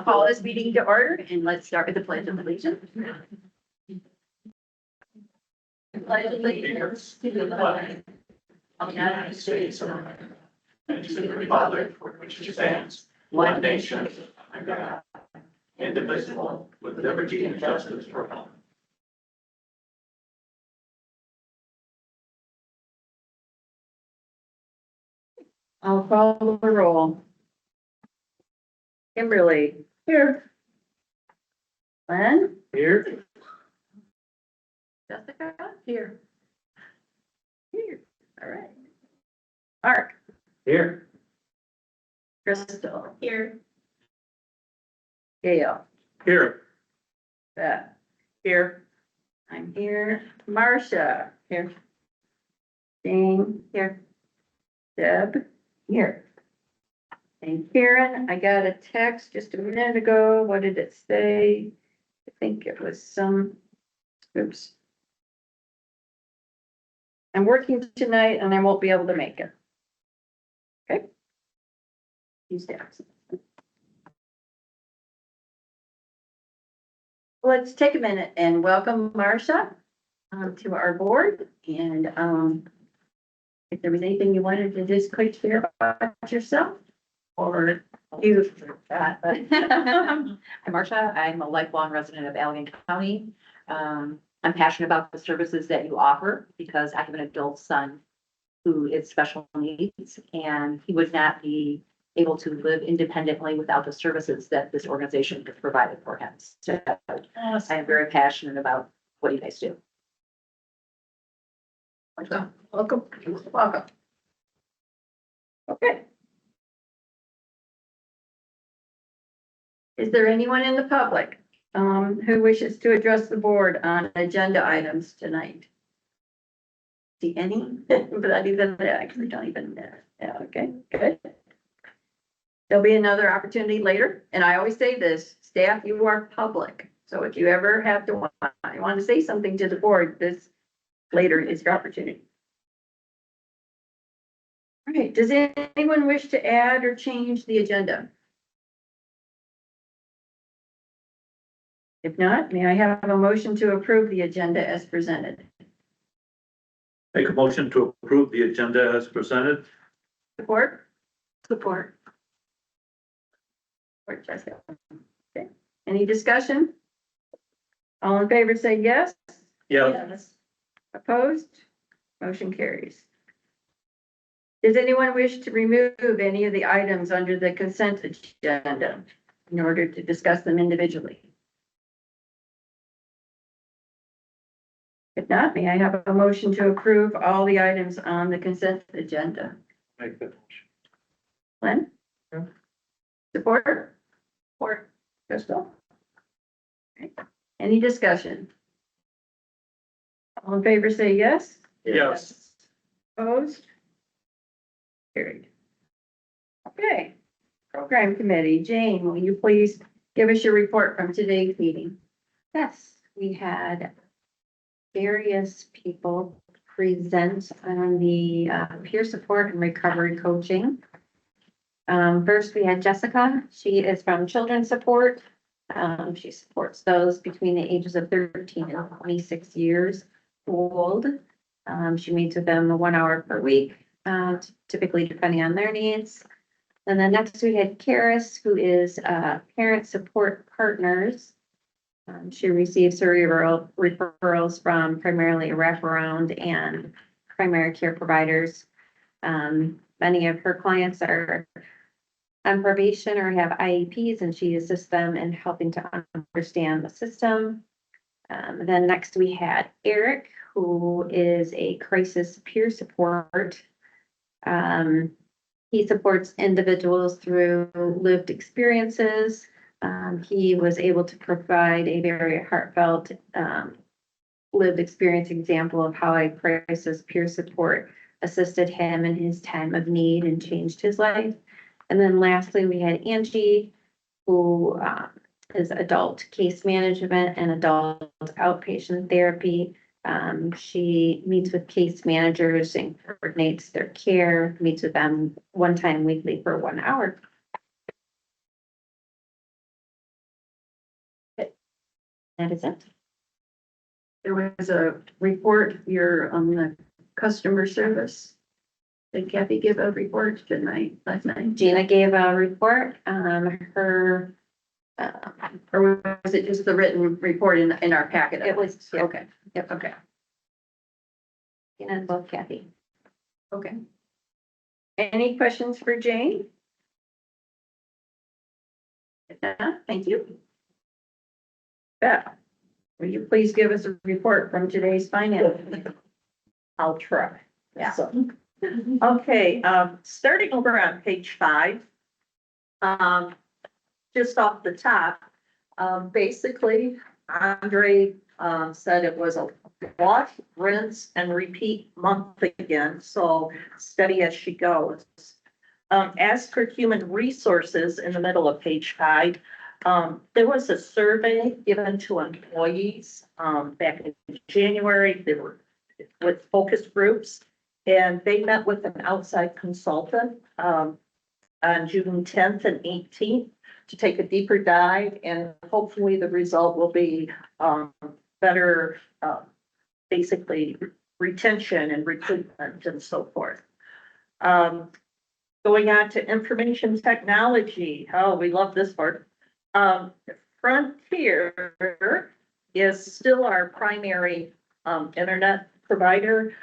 call this meeting to order and let's start with the pledge of allegiance. Pledge allegiance to the flag of the United States of America and to the republic for which it stands, one nation, under God, indivisible, with liberty and justice for all. I'll call the roll. Kimberly. Here. Glenn. Here. Jessica. Here. Here. All right. Mark. Here. Crystal. Here. Gail. Here. Beth. Here. I'm here. Marcia. Here. Jane. Here. Deb. Here. And Karen, I got a text just a minute ago. What did it say? I think it was some, oops. I'm working tonight and I won't be able to make it. Okay. He's absent. Let's take a minute and welcome Marcia to our board. And if there was anything you wanted to just quick share about yourself or you. I'm Marcia. I'm a lifelong resident of Allegan County. I'm passionate about the services that you offer because I have an adult son who is special needs and he would not be able to live independently without the services that this organization has provided for him. So I am very passionate about what you guys do. Welcome. Welcome. Okay. Is there anyone in the public who wishes to address the board on agenda items tonight? See any? But not even that, actually don't even know. Yeah, okay, good. There'll be another opportunity later, and I always say this, staff, you are public. So if you ever have to want to say something to the board, this later is your opportunity. All right, does anyone wish to add or change the agenda? If not, may I have a motion to approve the agenda as presented? Make a motion to approve the agenda as presented. Support? Support. Support, Jessica. Okay. Any discussion? All in favor say yes. Yes. Opposed? Motion carries. Does anyone wish to remove any of the items under the consent agenda in order to discuss them individually? If not, may I have a motion to approve all the items on the consent agenda? Make that motion. Glenn? Yeah. Support? Support. Crystal? Okay. Any discussion? All in favor say yes. Yes. Opposed? Carried. Okay. Program committee, Jane, will you please give us your report from today's meeting? Yes, we had various people present on the peer support and recovery coaching. First, we had Jessica. She is from Children's Support. She supports those between the ages of 13 and 26 years old. She meets with them 1 hour per week, typically depending on their needs. And then next we had Karis, who is Parent Support Partners. She receives her referrals from primarily wraparound and primary care providers. Many of her clients are on probation or have IEPs, and she assists them in helping to understand the system. Then next we had Eric, who is a crisis peer support. He supports individuals through lived experiences. He was able to provide a very heartfelt lived experience example of how a crisis peer support assisted him in his time of need and changed his life. And then lastly, we had Angie, who is adult case management and adult outpatient therapy. She meets with case managers and coordinates their care, meets with them one time weekly for 1 hour. That is it. There was a report here on the customer service. Did Kathy give a report tonight, last night? Gina gave a report, her, Or was it just the written report in our packet? it was, yeah, Okay, yep, okay, Gina and both Kathy. okay. Any questions for Jane? Yeah, thank you. Beth, will you please give us a report from today's finance? I'll try. Yeah. So, okay, starting over on page 5. Just off the top, basically, Andre, said it was a wash, rinse, and repeat month again, so steady as she goes. As for human resources in the middle of page 5, there was a survey given to employees, back in January. They were with focus groups, and they met with an outside consultant, on June 10th and 18th to take a deeper dive, and hopefully the result will be, better, basically retention and recruitment and so forth. Going on to information technology. Oh, we love this part. Frontier is still our primary, internet provider.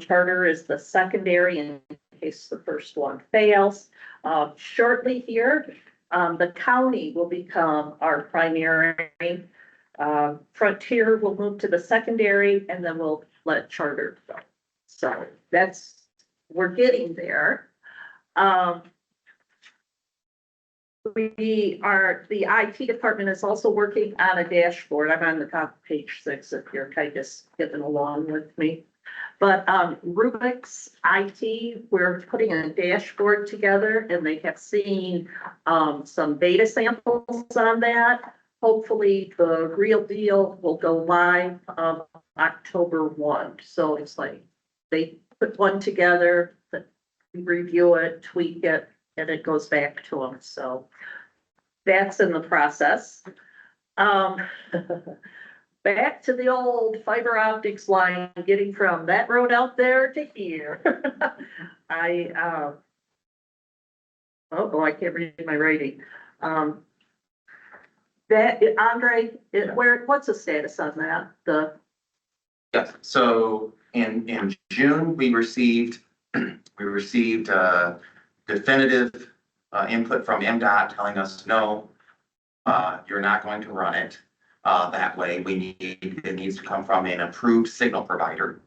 Charter is the secondary in case the first one fails. Shortly here, the county will become our primary. Frontier will move to the secondary, and then we'll let Charter go. So we're getting there. The IT department is also working on a dashboard. I'm on the top of page 6 if you're kind of skipping along with me. But Rubik's IT, we're putting a dashboard together, and they have seen some beta samples on that. Hopefully the real deal will go live October 1. So it's like they put one together, review it, tweak it, and it goes back to them. So that's in the process. Back to the old fiber optics line, getting from that road out there to here. I can't read my writing. That, Andre, what's the status on that? Yes, so in June, we received definitive input from MDOT telling us, no, you're not going to run it that way. It needs to come from an approved signal provider.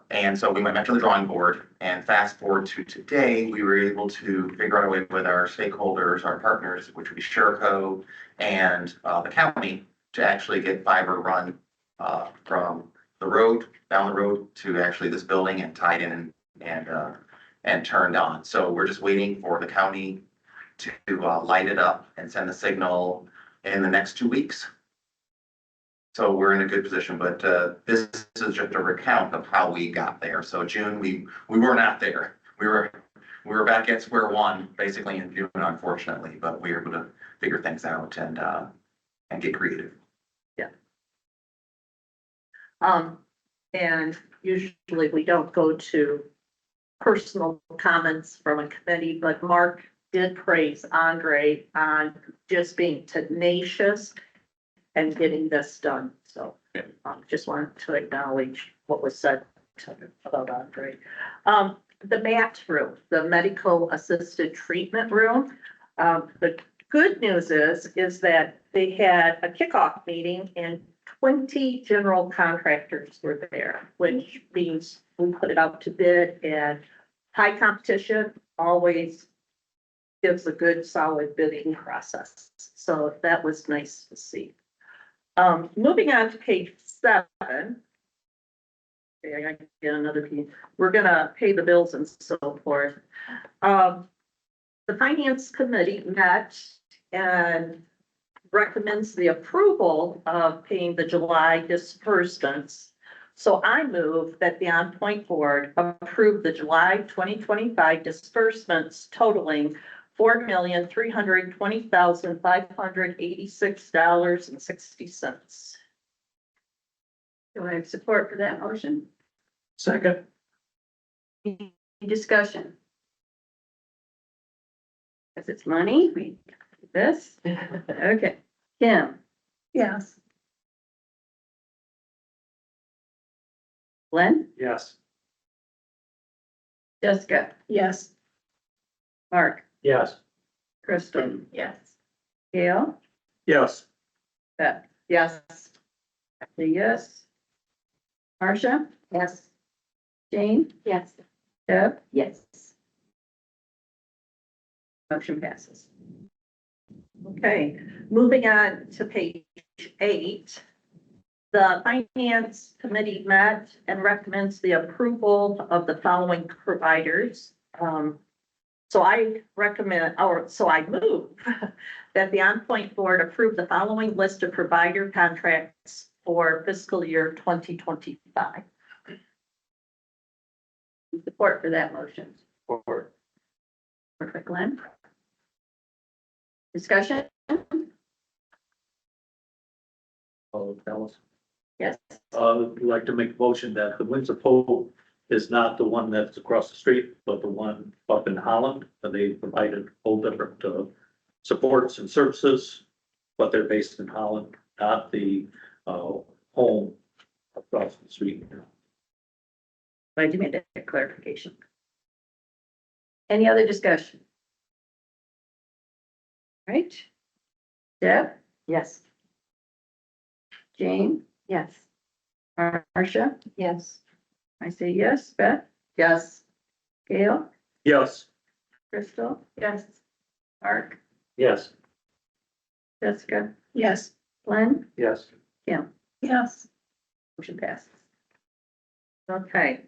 And so we went back to the drawing board, and fast forward to today, we were able to figure out a way with our stakeholders, our partners, which would be Sherco and the county, to actually get fiber run from the road, down the road to actually this building and tied in and turned on. So we're just waiting for the county to light it up and send the signal in the next 2 weeks. So we're in a good position, but this is just a recount of how we got there. So June, we were not there. We were back at square one basically in June, unfortunately, but we were able to figure things out and get creative. Yeah. And usually we don't go to personal comments from a committee, but Mark did praise Andre on just being tenacious and getting this done. So just wanted to acknowledge what was said about Andre. The MAT room, the medical assisted treatment room. The good news is that they had a kickoff meeting and 20 general contractors were there, which means we put it out to bid, and high competition always gives a good solid bidding process. So that was nice to see. Moving on to page 7. Okay, I gotta get another piece. We're gonna pay the bills and so forth. The finance committee met and recommends the approval of paying the July disbursements. So I move that the OnPoint board approve the July 2025 disbursements totaling $4,320,586.60. Do I have support for that motion? Second. Any discussion? If it's money, we do this. Okay, Kim, Yes. Glenn, Yes. Jessica, Yes. Mark, Yes. Crystal, Yes. Gail, Yes. Beth, Yes. say yes. Marcia, Yes. Jane, Yes. Deb, Yes. motion passes. Okay, moving on to page 8. The Finance Committee met and recommends the approval of the following providers. So I move that the OnPoint Board approve the following list of provider contracts for fiscal year 2025. Support for that motion. Forward. Perfect, Glenn. Discussion? Oh, Dallas. Yes. I'd like to make a motion that the Windsor Pole is not the one that's across the street, but the one up in Holland. And they provided whole different, supports and services, but they're based in Holland, not the, home across the street. Glad you made that clarification. Any other discussion? Right? Deb, Yes. Jane, Yes. Marcia, Yes. I say yes. Beth, Yes. Gail, Yes. Crystal, Yes. Mark, Yes. Jessica, Yes. Glenn, Yes. Kim, Yes. motion passes. Okay.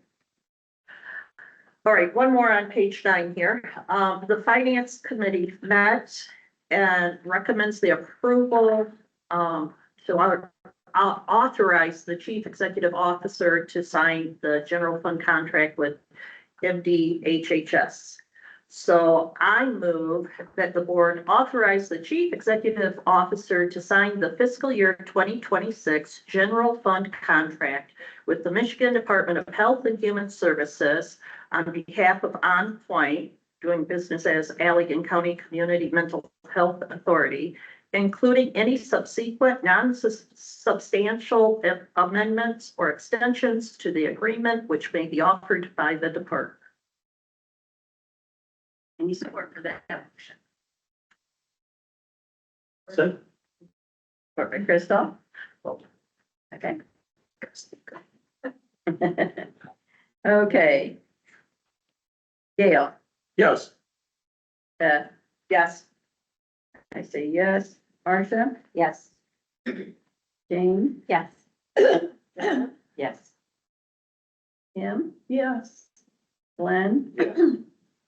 All right, one more on page 9 here. The Finance Committee met and recommends the approval to authorize the Chief Executive Officer to sign the general fund contract with MDHHS. So I move that the board authorize the Chief Executive Officer to sign the fiscal year 2026 general fund contract with the Michigan Department of Health and Human Services on behalf of OnPoint, doing business as Allegan County Community Mental Health Authority, including any subsequent non-substantial amendments or extensions to the agreement which may be offered by the department. Any support for that motion? Second. Support by Crystal? Okay. Okay. Gail, Yes. Beth, Yes. I say yes. Marcia, Yes. Jane, Yes. Deb, Yes. Kim, Yes. Glenn, Yes.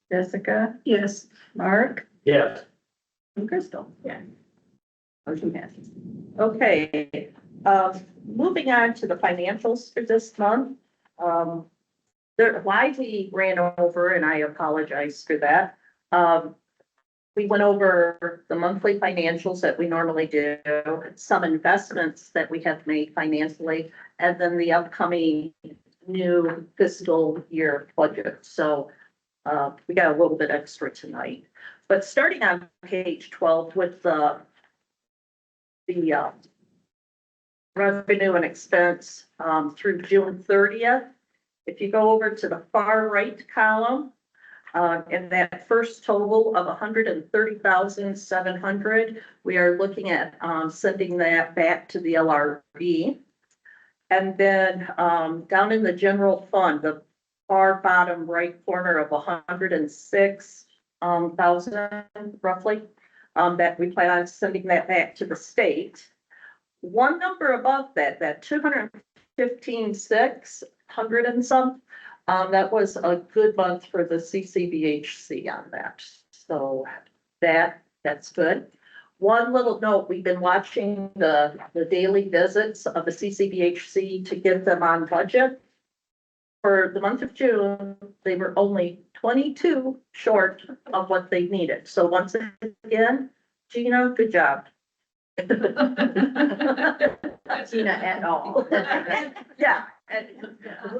Jessica, Yes. Mark, Yes. and Crystal. Yeah. Motion passes. Okay, moving on to the financials for this month. They're widely ran over, and I apologize for that. We went over the monthly financials that we normally do, some investments that we have made financially, and then the upcoming new fiscal year budget. So we got a little bit extra tonight. But starting on page 12 with the revenue and expense through June 30th. If you go over to the far right column, in that first total of 130,700, we are looking at sending that back to the LRB. And then down in the general fund, the far bottom right corner of 106,000 roughly, that we plan on sending that back to the state. One number above that, that 215,600 and some, that was a good month for the CCBHC on that. So that's good. One little note, we've been watching the daily visits of the CCBHC to get them on budget. for the month of June, they were only 22 short of what they needed. So once again, Gina, good job. Gina et al. Yeah. and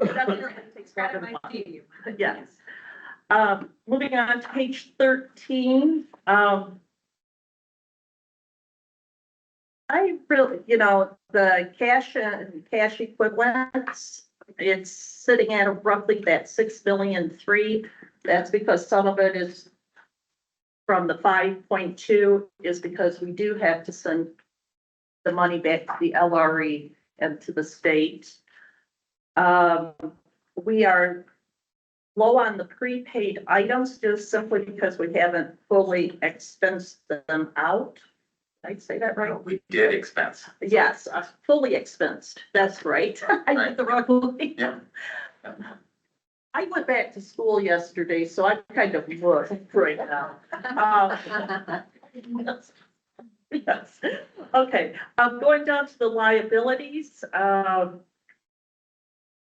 definitely takes credit for it. Yes. Moving on to page 13, I really, the cash and cash equivalents, it's sitting at roughly that 6,000,003. That's because some of it is from the 5.2 is because we do have to send the money back to the LRE and to the state. We are low on the prepaid items just simply because we haven't fully expensed them out. Did I say that right? We did expense. Yes, fully expensed. That's right. I did the wrong way. Yeah. I went back to school yesterday, so I kind of look right now. Yes. Yes. Okay, going down to the liabilities,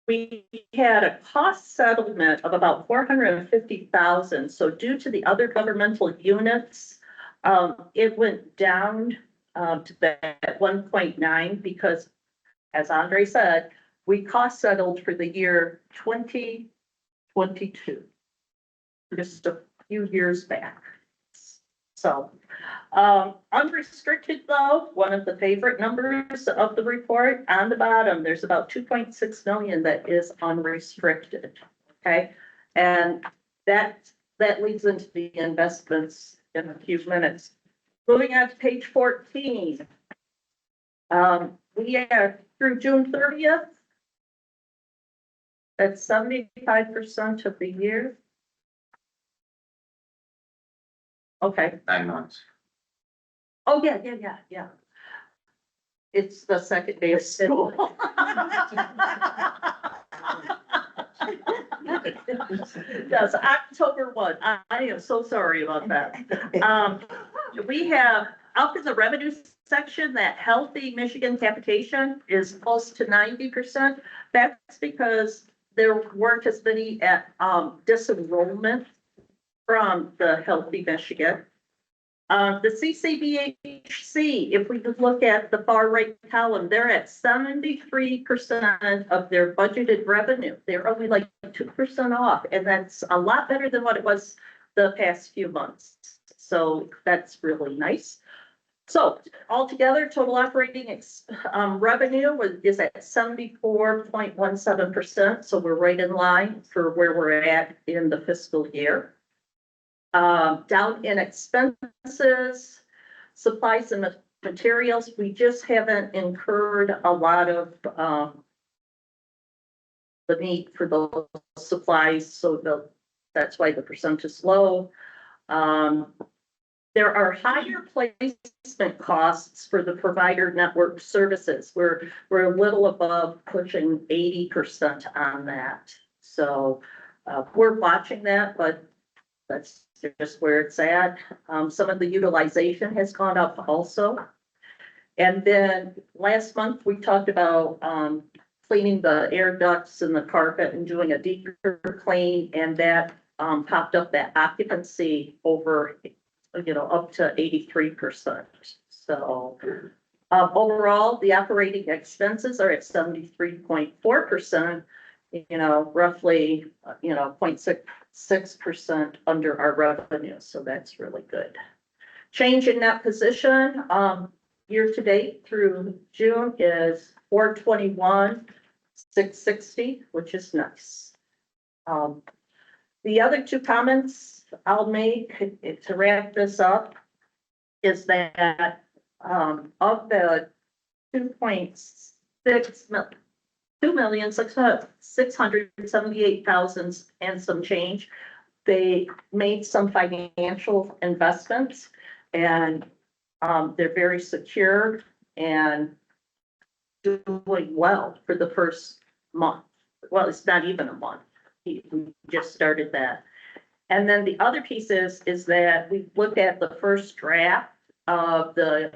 we had a cost settlement of about 450,000. So due to the other governmental units, it went down to that 1.9 because, as Andre said, we cost settled for the year 2022, just a few years back. So, unrestricted though, one of the favorite numbers of the report on the bottom, there's about 2.6 million that is unrestricted. Okay, and that leads into the investments in a few minutes. Moving on to page 14. We are through June 30th. That's 75% of the year. Okay. 9 months. Oh, yeah. It's the second day of school. Yes, October 1. I am so sorry about that. We have up in the revenue section, that Healthy Michigan capitation is close to 90%. That's because there weren't as many at disenrollment from the Healthy Michigan. The CCBHC, if we could look at the far right column, they're at 73% of their budgeted revenue. They're only like 2% off, and that's a lot better than what it was the past few months. So that's really nice. So altogether, total operating revenue is at 74.17%. So we're right in line for where we're at in the fiscal year. Down in expenses, supplies and materials, we just haven't incurred a lot of the need for those supplies, so that's why the percent is low. There are higher placement costs for the provider network services. We're a little above pushing 80% on that. So we're watching that, but that's just where it's at. Some of the utilization has gone up also. And then last month, we talked about cleaning the air ducts and the carpet and doing a deeper clean, and that popped up that occupancy over, up to 83%. So overall, the operating expenses are at 73.4%, roughly, 0.66% under our revenue. So that's really good. Change in net position, year to date through June is 421,660, which is nice. The other two comments I'll make to wrap this up is that of the 2,678,000 and some change, they made some financial investments, and they're very secure and doing well for the first month. Well, it's not even a month. We just started that. And then the other piece is that we looked at the first draft of the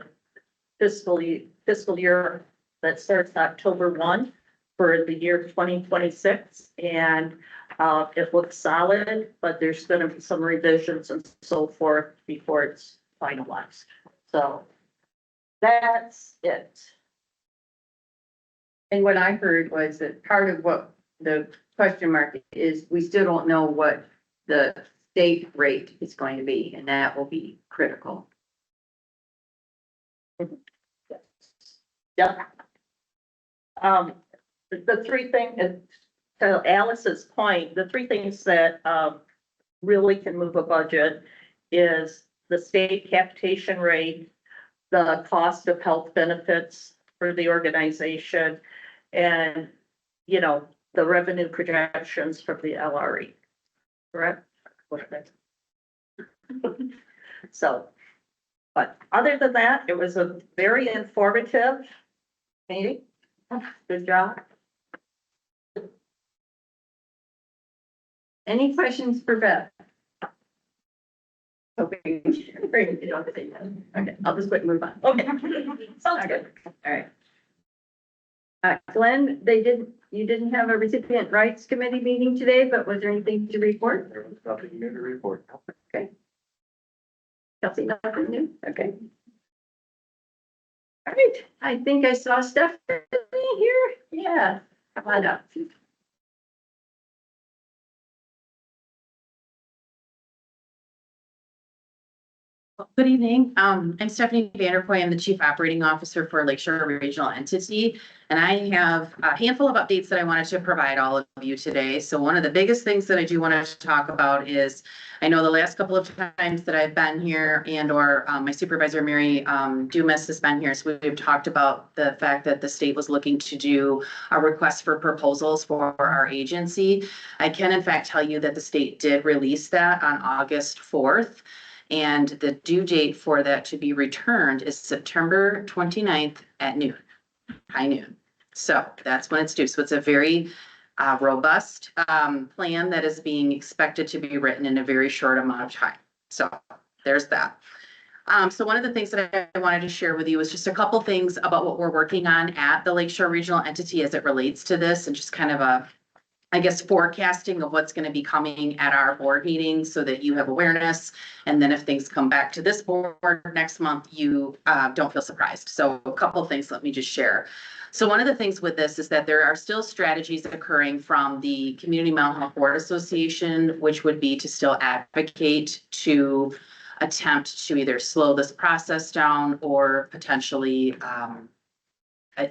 fiscal year that starts October 1. for the year 2026, and it looks solid, but there's gonna be some revisions and so forth before it's finalized. So that's it. And what I heard was that part of what the question mark is, we still don't know what the state rate is going to be, and that will be critical. Yep. The three things, to Alice's point, the three things that, really can move a budget is the state capitation rate, the cost of health benefits for the organization, and, you know, the revenue projections from the LRE. Correct? So, but other than that, it was a very informative meeting. Good job. Any questions for Beth? Okay, you don't have to say that. Okay, I'll just wait and move on. Okay. Sounds good. All right. Glenn, you didn't have a recipient rights committee meeting today, but was there anything to report? There was nothing new to report. Kelsey, nothing new? Okay. All right, I think I saw Stephanie here. Yeah, come on up. Good evening. I'm Stephanie Vanderpoy. I'm the Chief Operating Officer for Lakeshore Regional Entity, and I have a handful of updates that I wanted to provide all of you today. So one of the biggest things that I do want to talk about is, I know the last couple of times that I've been here and/or my supervisor, Mary Dumas, has been here. So we've talked about the fact that the state was looking to do a request for proposals for our agency. I can in fact tell you that the state did release that on August 4th. And the due date for that to be returned is September 29th at noon, high noon. So that's when it's due. So it's a very robust plan that is being expected to be written in a very short amount of time. So there's that. So one of the things that I wanted to share with you is just a couple things about what we're working on at the Lakeshore Regional Entity as it relates to this, and just kind of a, I guess, forecasting of what's going to be coming at our board meeting so that you have awareness. And then if things come back to this board next month, you don't feel surprised. So a couple of things, let me just share. So one of the things with this is that there are still strategies occurring from the Community Mental Health Board Association, which would be to still advocate to attempt to either slow this process down or potentially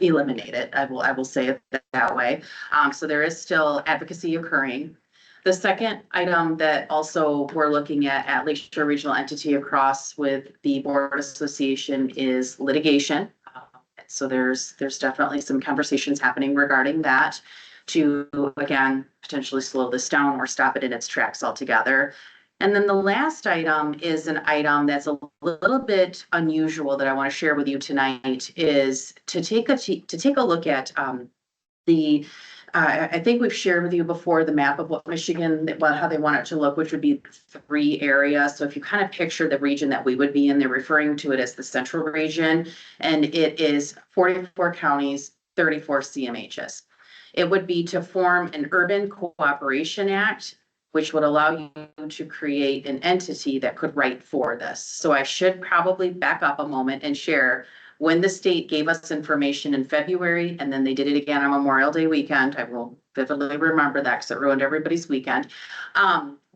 eliminate it. I will say it that way. So there is still advocacy occurring. The second item that also we're looking at Lakeshore Regional Entity across with the Board Association is litigation. So there's definitely some conversations happening regarding that to, again, potentially slow this down or stop it in its tracks altogether. And then the last item is an item that's a little bit unusual that I want to share with you tonight, is to take a look at I think we've shared with you before the map of what Michigan, how they want it to look, which would be 3 areas. So if you kind of picture the region that we would be in, they're referring to it as the central region, and it is 44 counties, 34 CMHs. It would be to form an Urban Cooperation Act, which would allow you to create an entity that could write for this. So I should probably back up a moment and share when the state gave us information in February, and then they did it again on Memorial Day weekend. I will vividly remember that because it ruined everybody's weekend.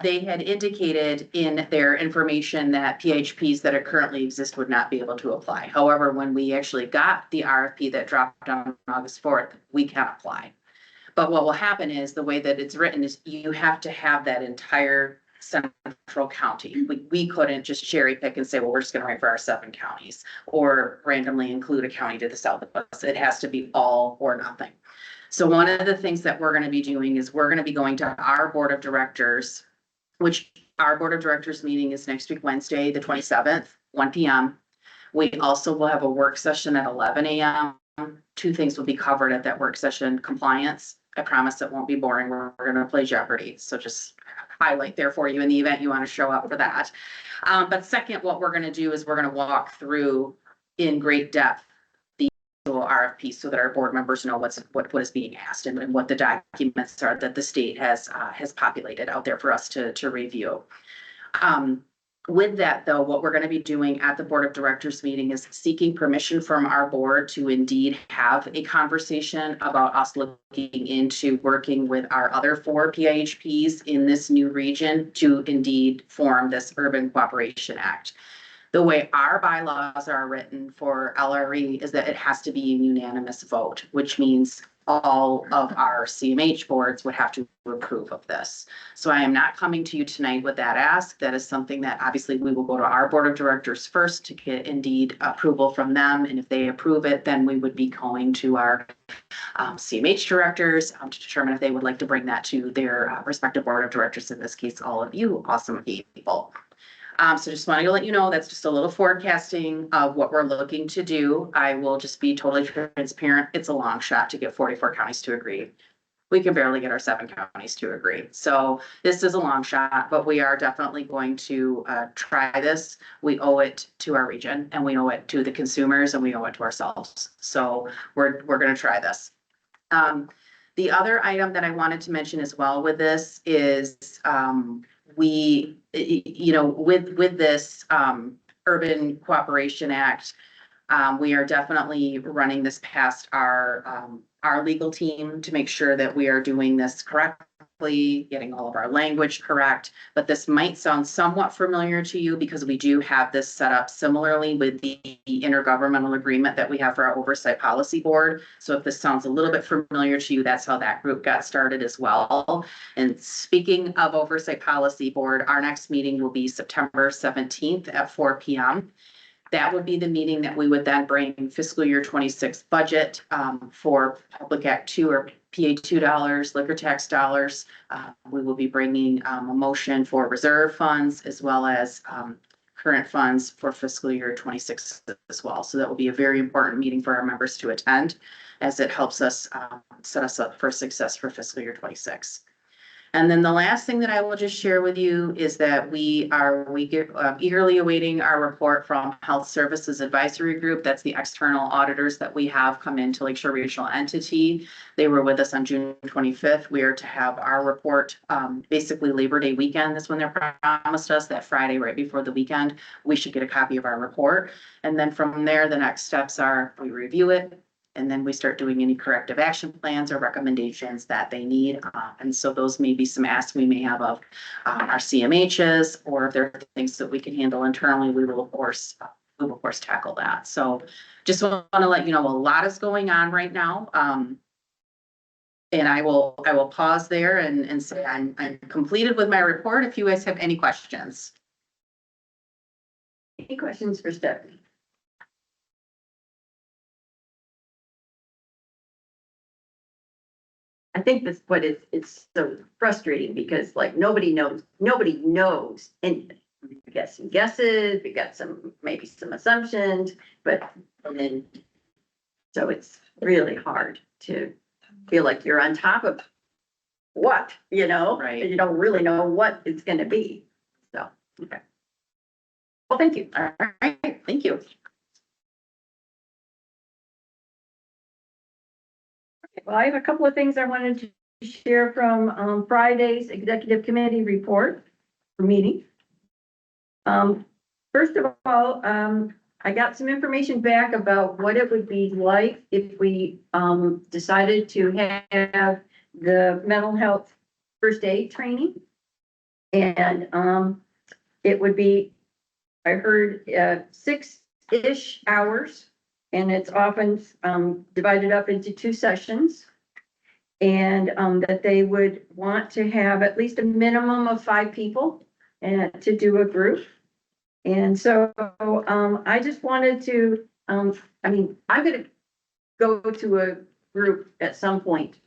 They had indicated in their information that PHPs that are currently exist would not be able to apply. However, when we actually got the RFP that dropped on August 4th, we can apply. But what will happen is the way that it's written is you have to have that entire central county. We couldn't just cherry pick and say, well, we're just going to write for our 7 counties or randomly include a county to the south of us. It has to be all or nothing. So one of the things that we're going to be doing is we're going to be going to our board of directors, which our board of directors meeting is next week, Wednesday, the 27th, 1 p.m. We also will have a work session at 11 a.m. 2 things will be covered at that work session: compliance. I promise it won't be boring. We're going to play Jeopardy. So just highlight there for you in the event you want to show up for that. But second, what we're going to do is we're going to walk through in great depth the RFP so that our board members know what is being asked and what the documents are that the state has populated out there for us to review. With that, though, what we're going to be doing at the Board of Directors meeting is seeking permission from our board to indeed have a conversation about us looking into working with our other 4 PIHPs in this new region to indeed form this Urban Cooperation Act. The way our bylaws are written for LRE is that it has to be a unanimous vote, which means all of our CMH boards would have to approve of this. So I am not coming to you tonight with that ask. That is something that obviously we will go to our board of directors first to get indeed approval from them. And if they approve it, then we would be going to our CMH directors to determine if they would like to bring that to their respective board of directors. In this case, all of you awesome people. So just wanted to let you know, that's just a little forecasting of what we're looking to do. I will just be totally transparent. It's a long shot to get 44 counties to agree. We can barely get our 7 counties to agree. So this is a long shot, but we are definitely going to try this. We owe it to our region and we owe it to the consumers and we owe it to ourselves. So we're going to try this. The other item that I wanted to mention as well with this is we, with this Urban Cooperation Act, we are definitely running this past our legal team to make sure that we are doing this correctly, getting all of our language correct. But this might sound somewhat familiar to you because we do have this set up similarly with the intergovernmental agreement that we have for our Oversight Policy Board. So if this sounds a little bit familiar to you, that's how that group got started as well. And speaking of Oversight Policy Board, our next meeting will be September 17th at 4 p.m. That would be the meeting that we would then bring fiscal year 26 budget for Public Act 2 or PA $2, liquor tax dollars. We will be bringing a motion for reserve funds as well as current funds for fiscal year 26 as well. So that will be a very important meeting for our members to attend as it helps us set us up for success for fiscal year 26. And then the last thing that I will just share with you is that we are eagerly awaiting our report from Health Services Advisory Group. That's the external auditors that we have come into Lakeshore Regional Entity. They were with us on June 25th. We are to have our report basically Labor Day weekend. That's when they promised us that Friday right before the weekend. We should get a copy of our report. And then from there, the next steps are we review it. And then we start doing any corrective action plans or recommendations that they need. And so those may be some asks we may have of our CMHs, or if there are things that we can handle internally, we will of course tackle that. So just want to let you know a lot is going on right now. And I will pause there and say I'm completed with my report. If you guys have any questions. Any questions for Stephanie? I think that's what it's so frustrating because like nobody knows anything. We got some guesses, we got maybe some assumptions, but and then so it's really hard to feel like you're on top of what, Right. and you don't really know what it's gonna be. So, okay. Well, thank you. All right, thank you. Well, I have a couple of things I wanted to share from Friday's executive committee report for meeting. First of all, I got some information back about what it would be like if we decided to have the mental health first aid training. And it would be, I heard 6-ish hours. And it's often divided up into 2 sessions. And that they would want to have at least a minimum of 5 people to do a group. And so I just wanted to, I'm going to go to a group at some point,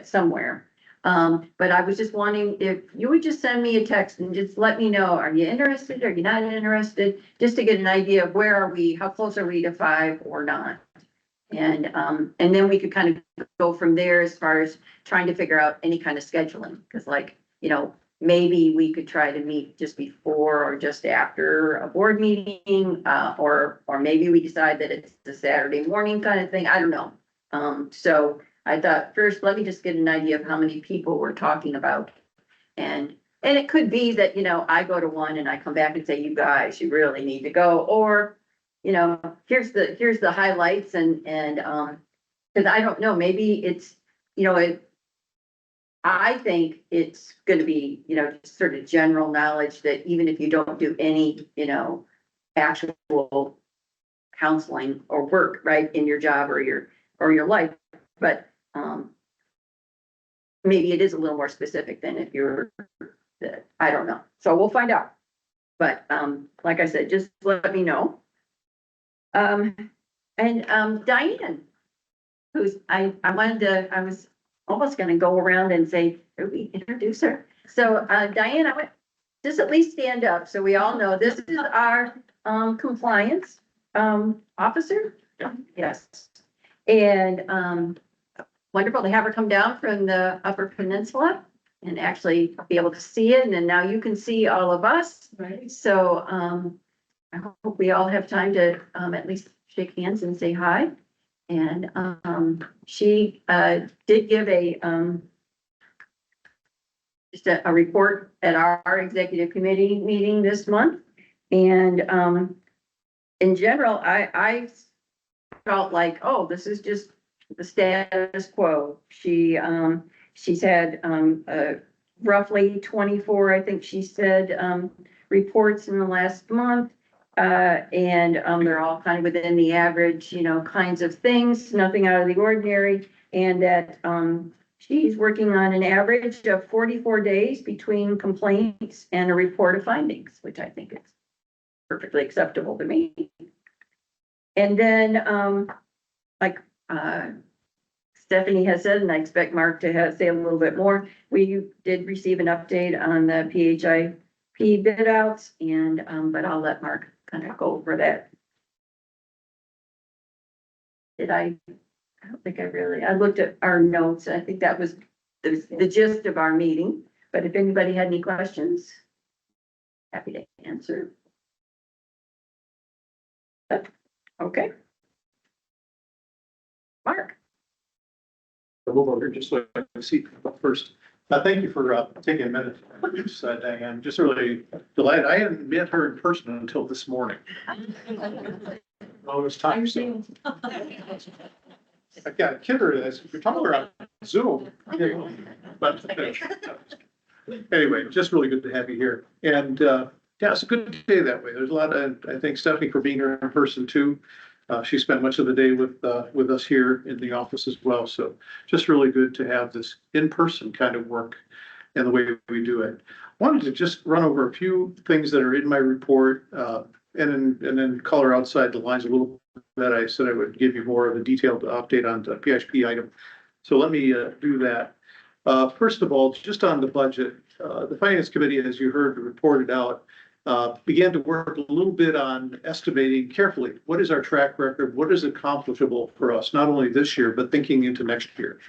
somewhere. But I was just wanting, if you would just send me a text and just let me know, are you interested? Are you not interested? Just to get an idea of where are we, how close are we to 5 or not? And then we could kind of go from there as far as trying to figure out any kind of scheduling. Cause like, maybe we could try to meet just before or just after a board meeting, or maybe we decide that it's a Saturday morning kind of thing. I don't know. So I thought first, let me just get an idea of how many people we're talking about. And it could be that, I go to one and I come back and say, you guys, you really need to go, or, here's the highlights and, cause I don't know, maybe it's, I think it's gonna be, just sort of general knowledge that even if you don't do any, actual counseling or work, right, in your job or your life, but, maybe it is a little more specific than if you're, I don't know. So we'll find out. But, like I said, just let me know. Diane, I was almost gonna go around and say, "Did we introduce her?" So, Diane, just at least stand up so we all know this is our, compliance, officer. Yes. And, wonderful to have her come down from the Upper Peninsula and actually be able to see it. And then now you can see all of us. Right. So, I hope we all have time to, at least shake hands and say hi. And, she, did give just a report at our executive committee meeting this month. And, in general, I felt like, oh, this is just the status quo. She's had, roughly 24, I think she said, reports in the last month. And they're all kind of within the average, kinds of things, nothing out of the ordinary. And that she's working on an average of 44 days between complaints and a report of findings, which I think is perfectly acceptable to me. And then, like Stephanie has said, and I expect Mark to say a little bit more, we did receive an update on the PHIP bid outs, and but I'll let Mark kind of go over that. I don't think I looked at our notes, and I think that was the gist of our meeting. But if anybody had any questions, happy to answer. Okay. Mark. I'll move over just so I can see first. Thank you for taking a minute to introduce Diane. Just really delighted. I hadn't met her in person until this morning. Oh, it was time. So I got a kidder that's you're talking about Zoom. But anyway, just really good to have you here. And yeah, it's a good day that way. There's a lot of, I think Stephanie for being here in person too. She spent much of the day with us here in the office as well. So just really good to have this in-person kind of work and the way we do it. Wanted to just run over a few things that are in my report and then color outside the lines a little bit. I said I would give you more of a detailed update on the PHP item. So let me do that. First of all, just on the budget, the Finance Committee, as you heard, reported out, began to work a little bit on estimating carefully what is our track record, what is accomplishable for us, not only this year, but thinking into next year.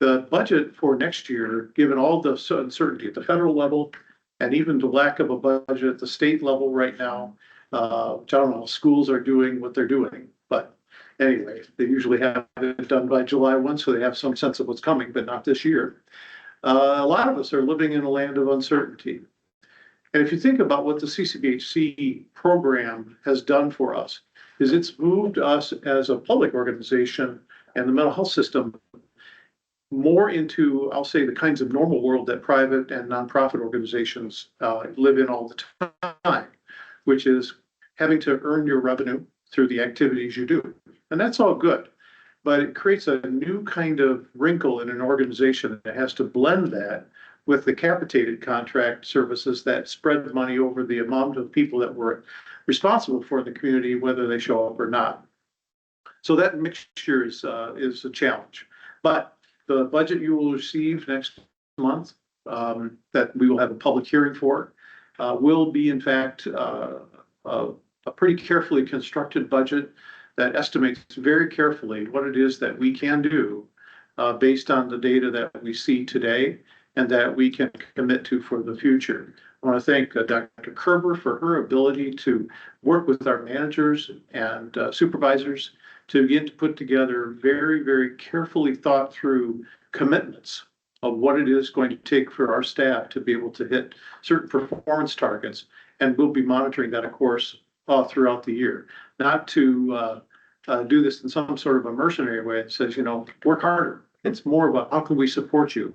The budget for next year, given all the uncertainty at the federal level and even the lack of a budget at the state level right now, I don't know how schools are doing what they're doing, but anyway, they usually have it done by July 1, so they have some sense of what's coming, but not this year. A lot of us are living in a land of uncertainty. And if you think about what the CCBHC program has done for us, is it's moved us as a public organization and the mental health system more into, I'll say, the kinds of normal world that private and nonprofit organizations live in all the time, which is having to earn your revenue through the activities you do. And that's all good, but it creates a new kind of wrinkle in an organization that has to blend that with the capitated contract services that spread the money over the amount of people that were responsible for the community, whether they show up or not. So that mixture is a challenge. But the budget you will receive next month, that we will have a public hearing for, will be in fact a pretty carefully constructed budget that estimates very carefully what it is that we can do based on the data that we see today and that we can commit to for the future. I want to thank Dr. Kerber for her ability to work with our managers and supervisors to begin to put together very, very carefully thought through commitments of what it is going to take for our staff to be able to hit certain performance targets. And we'll be monitoring that, of course, throughout the year. Not to do this in some sort of a mercenary way. It says, work harder. It's more about how can we support you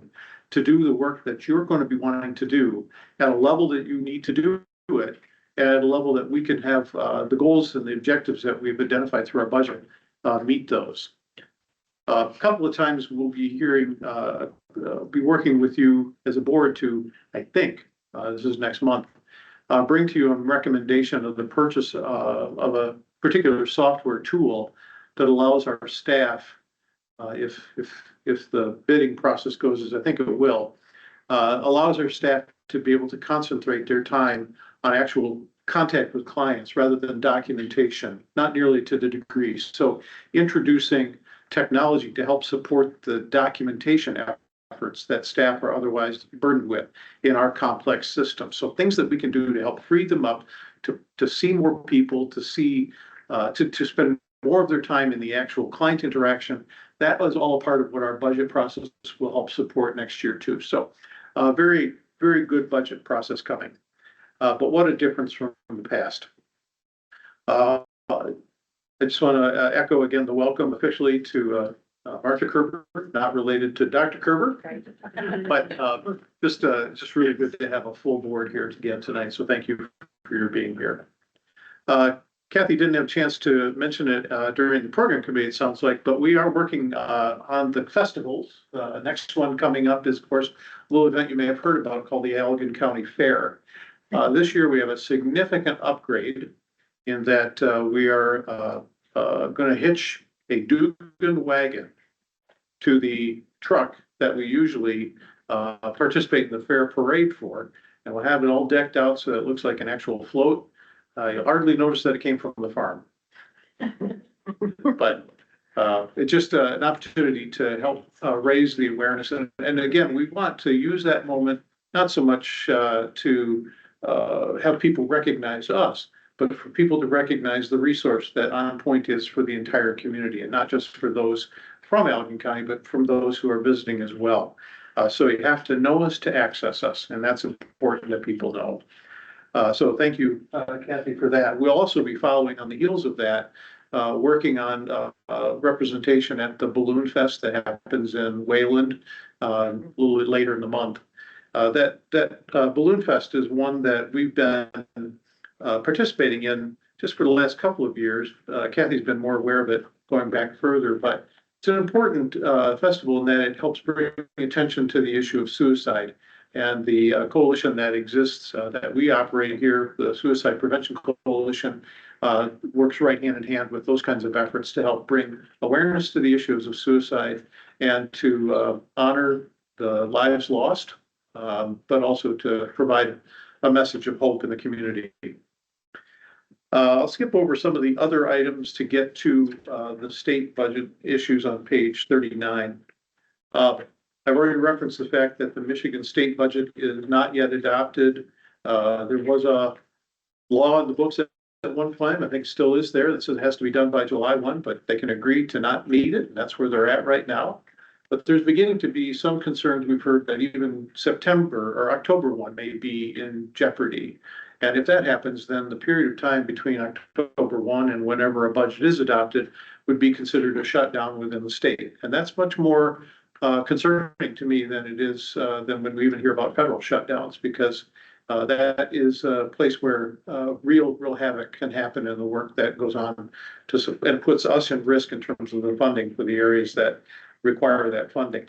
to do the work that you're going to be wanting to do at a level that you need to do it, at a level that we can have the goals and the objectives that we've identified through our budget meet those. A couple of times we'll be be working with you as a board to, I think, this is next month, bring to you a recommendation of the purchase of a particular software tool that allows our staff, if the bidding process goes as I think it will, allows our staff to be able to concentrate their time on actual contact with clients rather than documentation, not nearly to the degree. So introducing technology to help support the documentation efforts that staff are otherwise burdened with in our complex system. So things that we can do to help free them up to see more people, to see, to spend more of their time in the actual client interaction. That was all part of what our budget process will help support next year too. So very, very good budget process coming. But what a difference from the past. I just want to echo again the welcome officially to Martha Kerber, not related to Dr. Kerber, but just really good to have a full board here again tonight. So thank you for your being here. Kathy didn't have a chance to mention it during the program committee, it sounds like, but we are working on the festivals. Next one coming up is, of course, a little event you may have heard about called the Allegan County Fair. This year we have a significant upgrade in that we are going to hitch a Dugan wagon to the truck that we usually participate in the fair parade for. And we'll have it all decked out so that it looks like an actual float. You'll hardly notice that it came from the farm. But it's just an opportunity to help raise the awareness. And again, we want to use that moment, not so much to have people recognize us, but for people to recognize the resource that OnPoint is for the entire community, and not just for those from Allegan County, but from those who are visiting as well. So you have to know us to access us, and that's important that people know. So thank you, Kathy, for that. We'll also be following on the heels of that, working on representation at the Balloon Fest that happens in Wayland a little bit later in the month. That Balloon Fest is one that we've been participating in just for the last couple of years. Kathy's been more aware of it going back further, but it's an important festival in that it helps bring attention to the issue of suicide. And the coalition that exists that we operate here, the Suicide Prevention Coalition, works right hand in hand with those kinds of efforts to help bring awareness to the issues of suicide and to honor the lives lost, but also to provide a message of hope in the community. I'll skip over some of the other items to get to the state budget issues on page 39. I've already referenced the fact that the Michigan state budget is not yet adopted. There was a law in the books at one time, I think still is there, that says it has to be done by July 1, but they can agree to not meet it, and that's where they're at right now. But there's beginning to be some concerns. We've heard that even September or October 1 may be in jeopardy. And if that happens, then the period of time between October 1 and whenever a budget is adopted would be considered a shutdown within the state. And that's much more concerning to me than it is than when we even hear about federal shutdowns, because that is a place where real havoc can happen in the work that goes on and puts us in risk in terms of the funding for the areas that require that funding.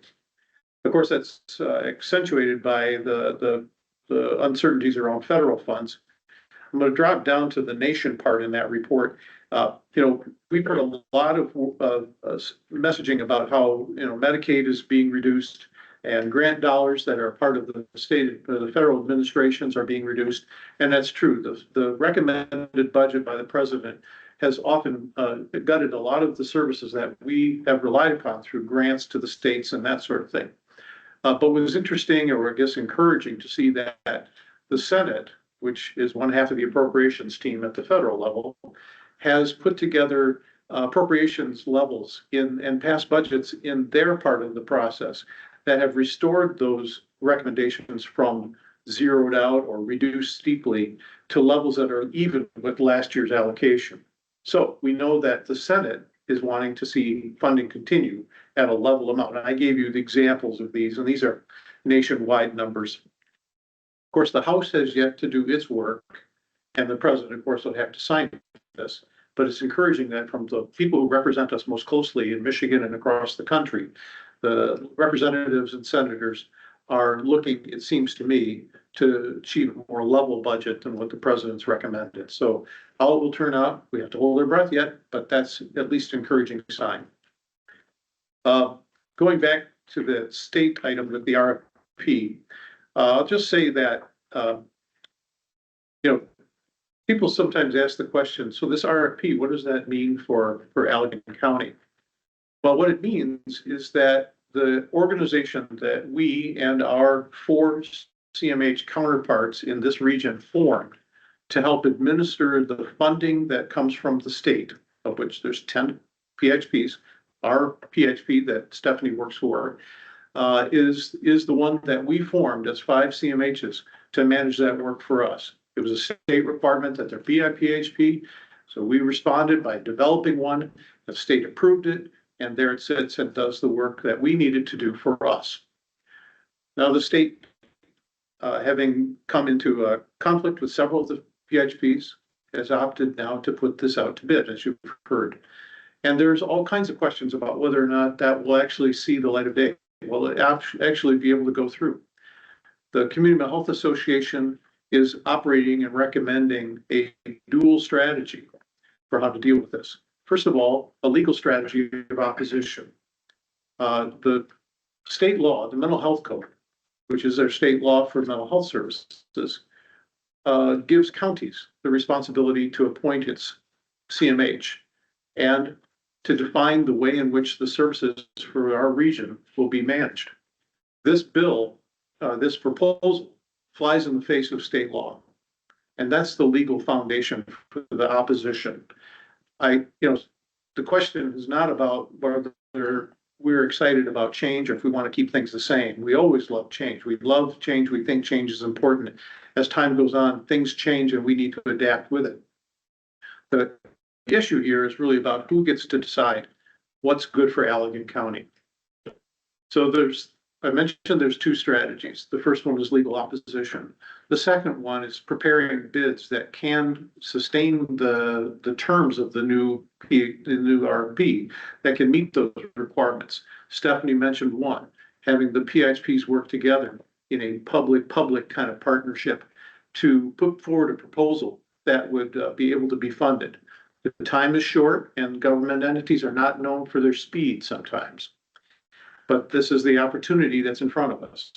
Of course, that's accentuated by the uncertainties around federal funds. I'm going to drop down to the nation part in that report. We've heard a lot of messaging about how, Medicaid is being reduced and grant dollars that are part of the state, the federal administrations are being reduced. And that's true. The recommended budget by the president has often gutted a lot of the services that we have relied upon through grants to the states and that sort of thing. But what was interesting, or I guess encouraging, to see that the Senate, which is one half of the appropriations team at the federal level, has put together appropriations levels and passed budgets in their part of the process that have restored those recommendations from zeroed out or reduced steeply to levels that are even with last year's allocation. So we know that the Senate is wanting to see funding continue at a level amount. And I gave you the examples of these, and these are nationwide numbers. Of course, the House has yet to do its work, and the president, of course, will have to sign this. But it's encouraging that from the people who represent us most closely in Michigan and across the country, the representatives and senators are looking, it seems to me, to achieve a more level budget than what the president's recommended. So how it will turn out, we have to hold our breath yet, but that's at least an encouraging sign. Going back to the state item with the RFP, I'll just say that, people sometimes ask the question, so this RFP, what does that mean for Allegan County? Well, what it means is that the organization that we and our 4 CMH counterparts in this region formed to help administer the funding that comes from the state, of which there's 10 PHPs, our PHP that Stephanie works for, is the one that we formed as 5 CMHs to manage that work for us. It was a state requirement that there be a PHP, so we responded by developing one. The state approved it, and there it sits and does the work that we needed to do for us. Now, the state, having come into a conflict with several of the PHPs, has opted now to put this out to bid, as you've heard. And there's all kinds of questions about whether or not that will actually see the light of day. Will it actually be able to go through? The Community Mental Health Association is operating and recommending a dual strategy for how to deal with this. First of all, a legal strategy of opposition. The state law, the Mental Health Code, which is their state law for mental health services, gives counties the responsibility to appoint its CMH and to define the way in which the services for our region will be managed. This bill, this proposal, flies in the face of state law. And that's the legal foundation for the opposition. The question is not about whether we're excited about change or if we want to keep things the same. We always love change. We love change. We think change is important. As time goes on, things change and we need to adapt with it. The issue here is really about who gets to decide what's good for Allegan County. So I mentioned there's 2 strategies. The first one is legal opposition. The second one is preparing bids that can sustain the terms of the new RFP that can meet those requirements. Stephanie mentioned one, having the PHPs work together in a public kind of partnership to put forward a proposal that would be able to be funded. The time is short and government entities are not known for their speed sometimes. But this is the opportunity that's in front of us.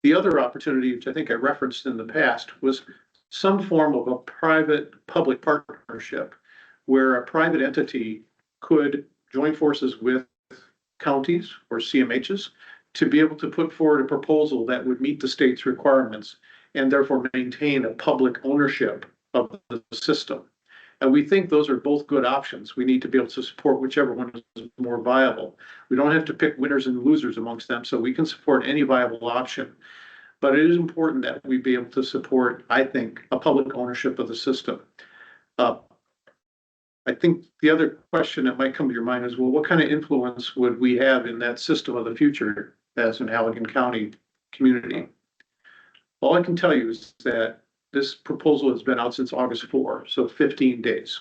The other opportunity, which I think I referenced in the past, was some form of a private-public partnership where a private entity could join forces with counties or CMHs to be able to put forward a proposal that would meet the state's requirements and therefore maintain a public ownership of the system. And we think those are both good options. We need to be able to support whichever one is more viable. We don't have to pick winners and losers amongst them, so we can support any viable option. But it is important that we be able to support, I think, a public ownership of the system. I think the other question that might come to your mind is, well, what kind of influence would we have in that system of the future as an Allegan County community? All I can tell you is that this proposal has been out since August 4, so 15 days.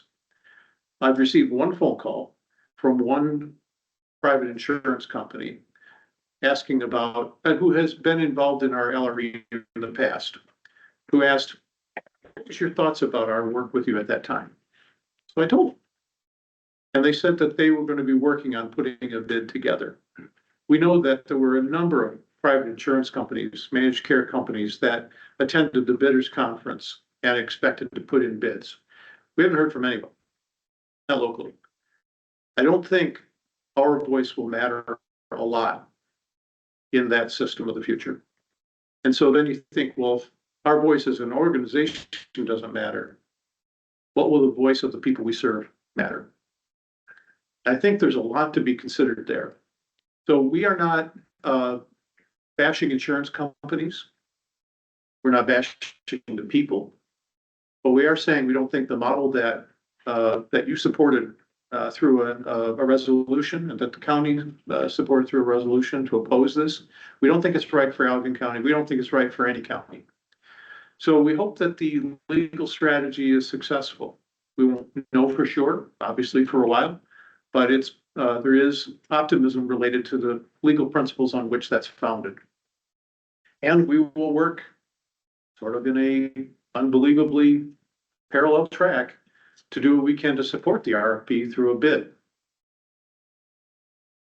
I've received one phone call from one private insurance company asking about, who has been involved in our LRE in the past, who asked, what's your thoughts about our work with you at that time? So I told them. And they said that they were going to be working on putting a bid together. We know that there were a number of private insurance companies, managed care companies that attended the bidders conference and expected to put in bids. We haven't heard from anyone, not locally. I don't think our voice will matter a lot in that system of the future. And so then you think, well, if our voice as an organization doesn't matter, what will the voice of the people we serve matter? I think there's a lot to be considered there. So we are not bashing insurance companies. We're not bashing the people, but we are saying we don't think the model that that you supported through a resolution, and that the county supported through a resolution to oppose this. We don't think it's right for Allegan County. We don't think it's right for any county. So we hope that the legal strategy is successful. We won't know for sure, obviously, for a while, but it's there is optimism related to the legal principles on which that's founded. And we will work sort of in a unbelievably parallel track to do what we can to support the RFP through a bid.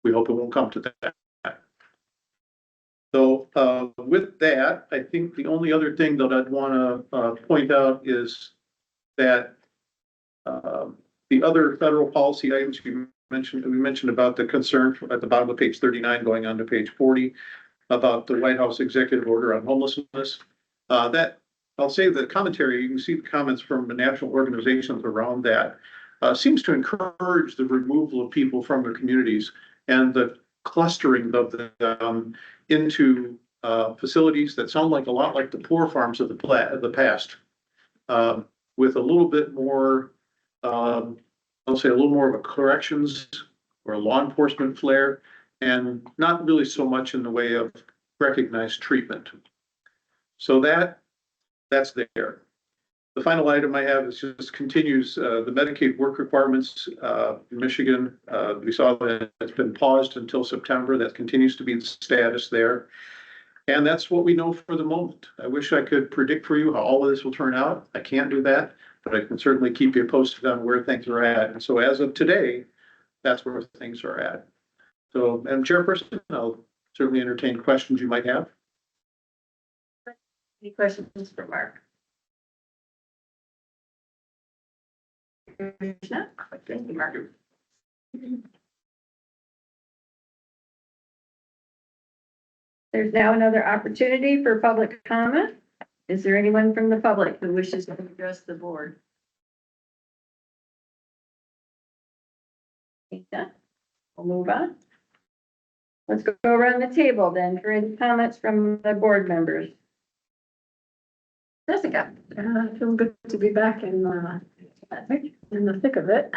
We hope it won't come to that. So with that, I think the only other thing that I'd want to point out is that the other federal policy items we mentioned about the concern at the bottom of page 39 going on to page 40 about the White House executive order on homelessness. That I'll say the commentary, you can see the comments from the national organizations around that, seems to encourage the removal of people from their communities and the clustering of them into facilities that sound like a lot like the poor farms of the past, with a little bit more, I'll say a little more of a corrections or a law enforcement flair, and not really so much in the way of recognized treatment. So that's there. The final item I have is just continues the Medicaid work requirements in Michigan. We saw that it's been paused until September. That continues to be the status there. And that's what we know for the moment. I wish I could predict for you how all of this will turn out. I can't do that, but I can certainly keep you posted on where things are at. And so as of today, that's where things are at. So, Madam Chairperson, I'll certainly entertain questions you might have. Any questions for Mark? No? Thank you, Mark. There's now another opportunity for public comment. Is there anyone from the public who wishes to address the board? Okay, we'll move on. Let's go around the table then for any comments from the board members. Jessica. I feel good to be back in the thick of it.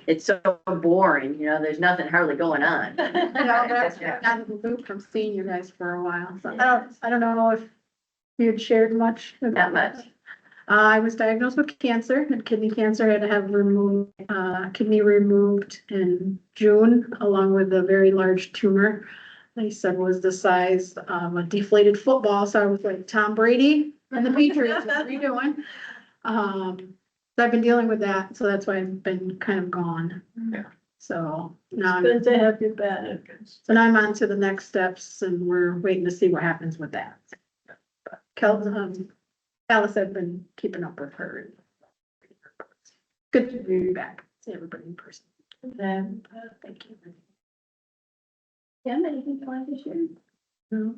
It's so boring, you know, there's nothing hardly going on. I've gotten the loop from seeing you guys for a while, so I don't know if you had shared much. Not much. I was diagnosed with cancer, had kidney cancer, had to have kidney removed in June, along with a very large tumor. They said was the size of a deflated football. So I was like, Tom Brady and the Patriots, what are you doing? So I've been dealing with that. So that's why I've been kind of gone. Yeah. So now Good to have you back. so now I'm on to the next steps and we're waiting to see what happens with that. But Alice, I've been keeping up with her. Good to be back. See everybody in person. Thank you. Yeah, anything you want to share? No,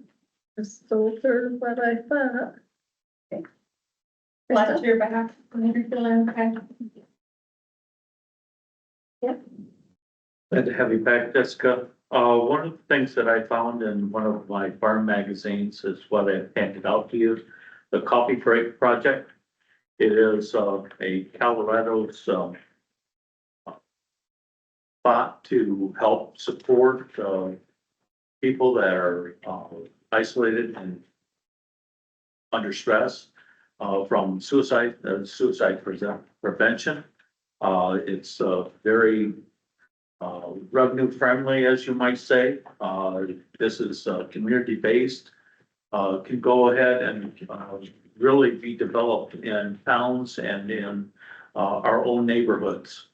just so third of what I thought. Glad to hear back. Okay. Glad to have you back, Jessica. One of the things that I found in one of my farm magazines is what I handed out to you, the Coffee Break Project. It is a Colorado's thought to help support people that are isolated and under stress from suicide prevention. It's very revenue friendly, as you might say. This is community based, can go ahead and really be developed in towns and in our own neighborhoods.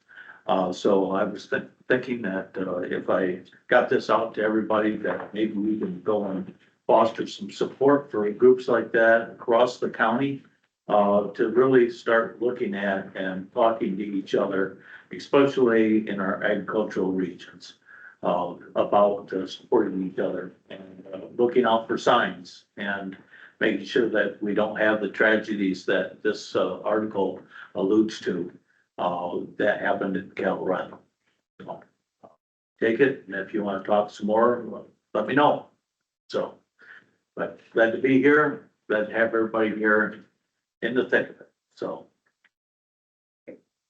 So I was thinking that if I got this out to everybody, that maybe we can go and foster some support for groups like that across the county, to really start looking at and talking to each other, especially in our agricultural regions. about supporting each other and looking out for signs and making sure that we don't have the tragedies that this article alludes to that happened in Colorado. So, take it, and if you want to talk some more, let me know. So, but glad to be here, glad to have everybody here in the thick of it, so.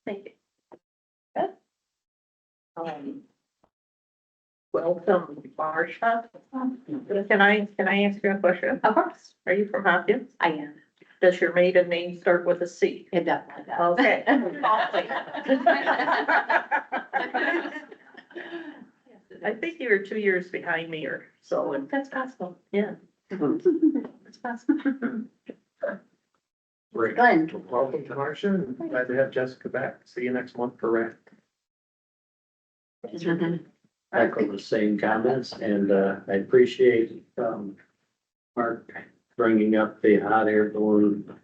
Thank you. Welcome, Marsha. Can I ask you a question? Of course, Are you from Hopkins? I am. Does your maiden name start with a C? It definitely does. Okay. I think you were 2 years behind me or so. That's possible. Yeah. That's possible. Great. Glenn. Welcome to Marcia, and glad to have Jessica back. See you next month for rec. Echo the same comments, and I appreciate Mark bringing up the hot air balloon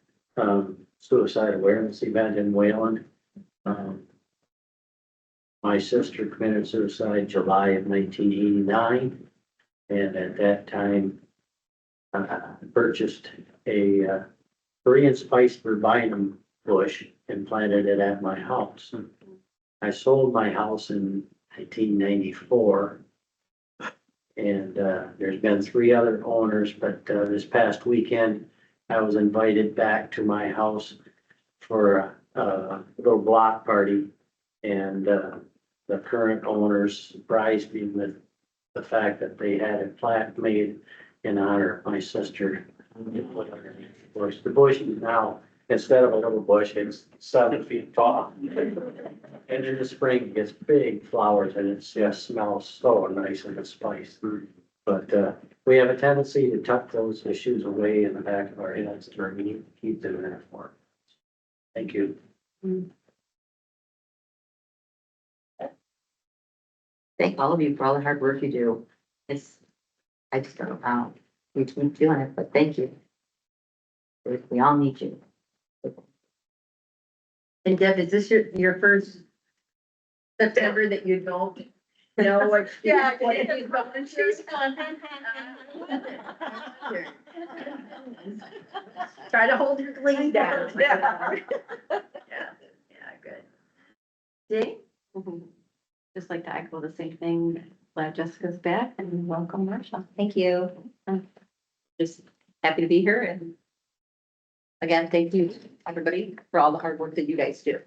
suicide awareness event in Wayland. My sister committed suicide July of 1989, and at that time purchased a Korean spice verbinum bush and planted it at my house. I sold my house in 1994. And there's been 3 other owners, but this past weekend, I was invited back to my house for a little block party. And the current owners surprised me with the fact that they had a plaque made in honor of my sister. The bush is now, instead of a little bush, it's 7 feet tall. And in the spring, it gets big flowers and it just smells so nice and spice. But we have a tendency to tuck those issues away in the back of our heads, and we need to keep them in our form. Thank you. Thank all of you for all the hard work you do. I just don't know how we keep doing it, but thank you. We all need you. And Deb, is this your first September that you don't know what? Yeah, what she's she's volunteering? Try to hold your glee down. Yeah. Yeah, good. Dave? Just like to echo the same thing. Glad Jessica's back and welcome Marsha. Thank you. Just happy to be here and again, thank you, everybody, for all the hard work that you guys do.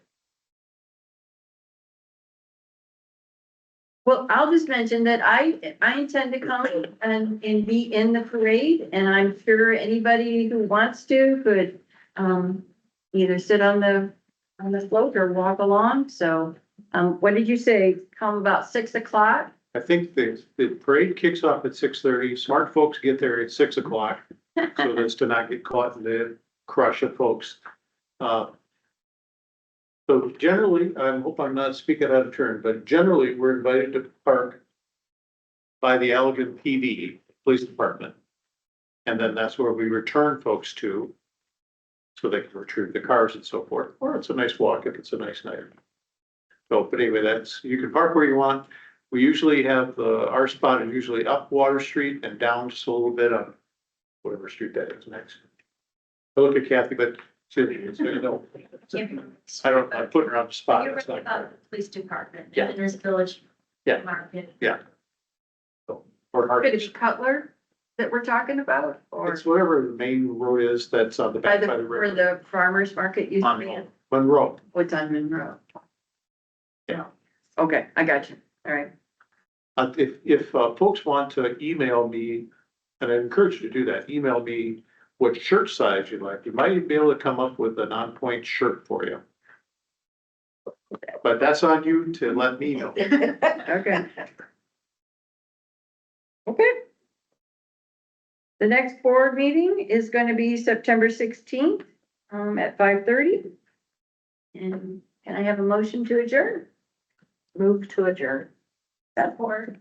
Well, I'll just mention that I intend to come and be in the parade, and I'm sure anybody who wants to could either sit on the float or walk along, so what did you say, come about 6 o'clock? I think the parade kicks off at 6:30. Smart folks get there at 6 o'clock, so as to not get caught in the crush of folks. So generally, I hope I'm not speaking out of turn, but generally, we're invited to park by the Allegan PD, Police Department. And then that's where we return folks to, so they can retrieve the cars and so forth, or it's a nice walk if it's a nice night. So, but anyway, you can park where you want. We usually have, our spot is usually up Water Street and down just a little bit on whatever street that is next. I look at Kathy, but so you know, I'm putting her on the spot. It's not correct. Police department. Yeah. And there's village. Yeah. Market. Or Could it be Cutler that we're talking about, or It's whatever the main road is that's on the by back by the where river. the farmer's market used to be? Monroe. Monroe. What's on Monroe? Yeah. Okay, I got you, all right. If folks want to email me, and I encourage you to do that, email me what shirt size you'd like. You might be able to come up with an on-point shirt for you. But that's on you to let me know. Okay. Okay. The next board meeting is going to be September 16th, at 5:30. And can I have a motion to adjourn? Move to adjourn. Support.